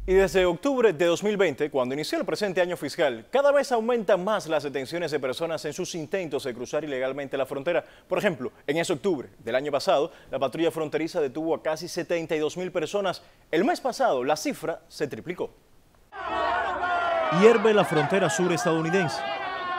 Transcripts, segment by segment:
Y desde octubre de 2020, cuando inició el presente año fiscal, cada vez aumentan más las detenciones de personas en sus intentos de cruzar ilegalmente la frontera. Por ejemplo, en ese octubre del año pasado, la patrulla fronteriza detuvo a casi 72.000 personas. El mes pasado, la cifra se triplicó. Hierve la frontera sur estadounidense.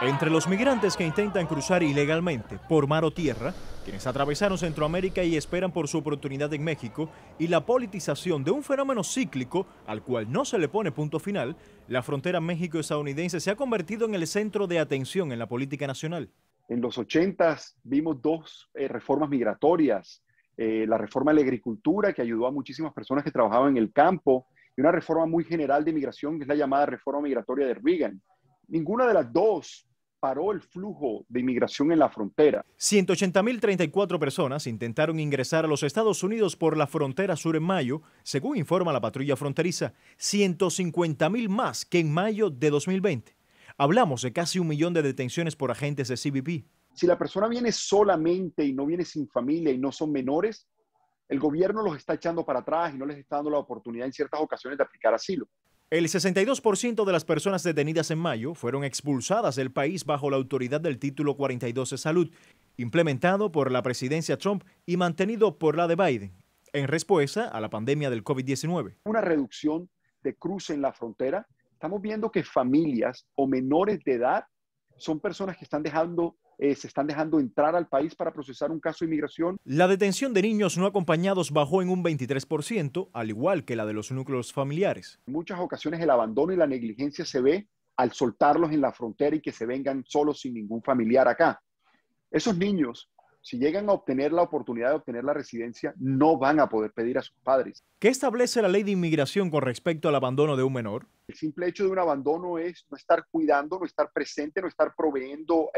Entre los migrantes que intentan cruzar ilegalmente por mar o tierra, quienes atravesaron Centroamérica y esperan por su oportunidad en México, y la politización de un fenómeno cíclico al cual no se le pone punto final, la frontera México-estadounidense se ha convertido en el centro de atención en la política nacional. En los 80s vimos dos reformas migratorias, la reforma de la agricultura que ayudó a muchísimas personas que trabajaban en el campo y una reforma muy general de migración que es la llamada reforma migratoria de Reagan. Ninguna de las dos paró el flujo de inmigración en la frontera. 180.034 personas intentaron ingresar a los Estados Unidos por la frontera sur en mayo, según informa la patrulla fronteriza, 150.000 más que en mayo de 2020. Hablamos de casi 1 millón de detenciones por agentes de CBP. Si la persona viene solamente y no viene sin familia y no son menores, el gobierno los está echando para atrás y no les está dando la oportunidad en ciertas ocasiones de aplicar asilo. El 62% de las personas detenidas en mayo fueron expulsadas del país bajo la autoridad del Título 42 de Salud, implementado por la presidencia Trump y mantenido por la de Biden, en respuesta a la pandemia del COVID-19. Una reducción de cruce en la frontera. Estamos viendo que familias o menores de edad son personas que se están dejando entrar al país para procesar un caso de inmigración. La detención de niños no acompañados bajó en un 23%, al igual que la de los núcleos familiares. En muchas ocasiones el abandono y la negligencia se ve al soltarlos en la frontera y que se vengan solos sin ningún familiar acá. Esos niños, si llegan a obtener la oportunidad de obtener la residencia, no van a poder pedir a sus padres. ¿Qué establece la ley de inmigración con respecto al abandono de un menor? El simple hecho de un abandono es no estar cuidando, no estar presente, no estar proveyendo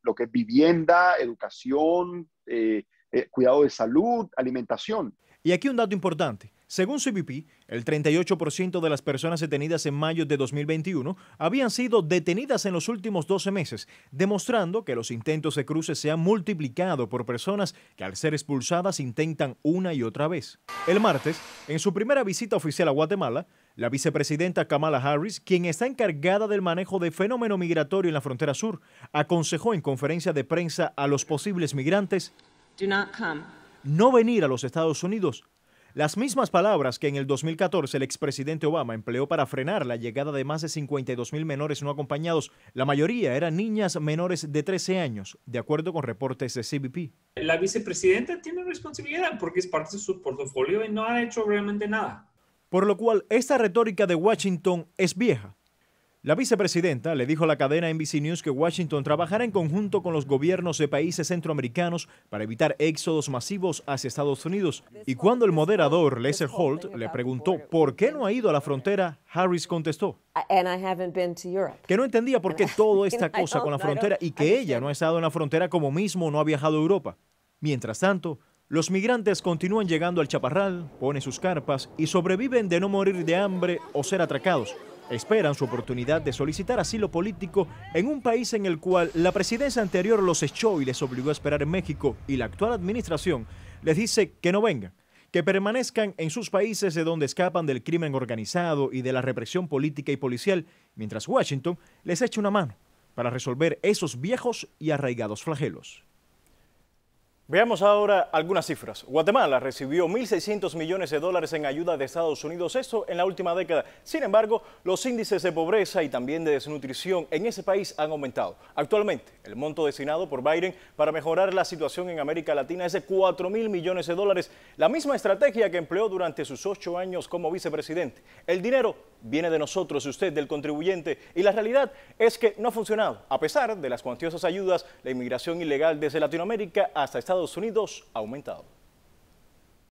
lo que es vivienda, educación, cuidado de salud, alimentación. Y aquí un dato importante. Según CBP, el 38% de las personas detenidas en mayo de 2021 habían sido detenidas en los últimos 12 meses, demostrando que los intentos de cruce se han multiplicado por personas que al ser expulsadas intentan una y otra vez. El martes, en su primera visita oficial a Guatemala, la vicepresidenta Kamala Harris, quien está encargada del manejo del fenómeno migratorio en la frontera sur, aconsejó en conferencia de prensa a los posibles migrantes no venir a los Estados Unidos. Las mismas palabras que en el 2014 el expresidente Obama empleó para frenar la llegada de más de 52.000 menores no acompañados. La mayoría eran niñas menores de 13 años, de acuerdo con reportes de CBP. La vicepresidenta tiene responsabilidad porque es parte de su portafolio y no ha hecho realmente nada. Por lo cual, esta retórica de Washington es vieja. La vicepresidenta le dijo a la cadena NBC News que Washington trabajará en conjunto con los gobiernos de países centroamericanos para evitar éxodos masivos hacia Estados Unidos. Y cuando el moderador Lester Holt le preguntó por qué no ha ido a la frontera, Harris contestó que no entendía por qué toda esta cosa con la frontera y que ella no ha estado en la frontera como mismo no ha viajado a Europa. Mientras tanto, los migrantes continúan llegando al Chaparral, ponen sus carpas y sobreviven de no morir de hambre o ser atracados. Esperan su oportunidad de solicitar asilo político en un país en el cual la presidencia anterior los echó y les obligó a esperar en México, y la actual administración les dice que no vengan, que permanezcan en sus países de donde escapan del crimen organizado y de la represión política y policial, mientras Washington les echa una mano para resolver esos viejos y arraigados flagelos. Veamos ahora algunas cifras. Guatemala recibió 1.600 millones de dólares en ayuda de Estados Unidos, esto en la última década. Sin embargo, los índices de pobreza y también de desnutrición en ese país han aumentado. Actualmente, el monto destinado por Biden para mejorar la situación en América Latina es de 4.000 millones de dólares, la misma estrategia que empleó durante sus 8 años como vicepresidente. El dinero viene de nosotros, usted, del contribuyente, y la realidad es que no ha funcionado. A pesar de las cuantiosas ayudas, la inmigración ilegal desde Latinoamérica hasta Estados Unidos ha aumentado.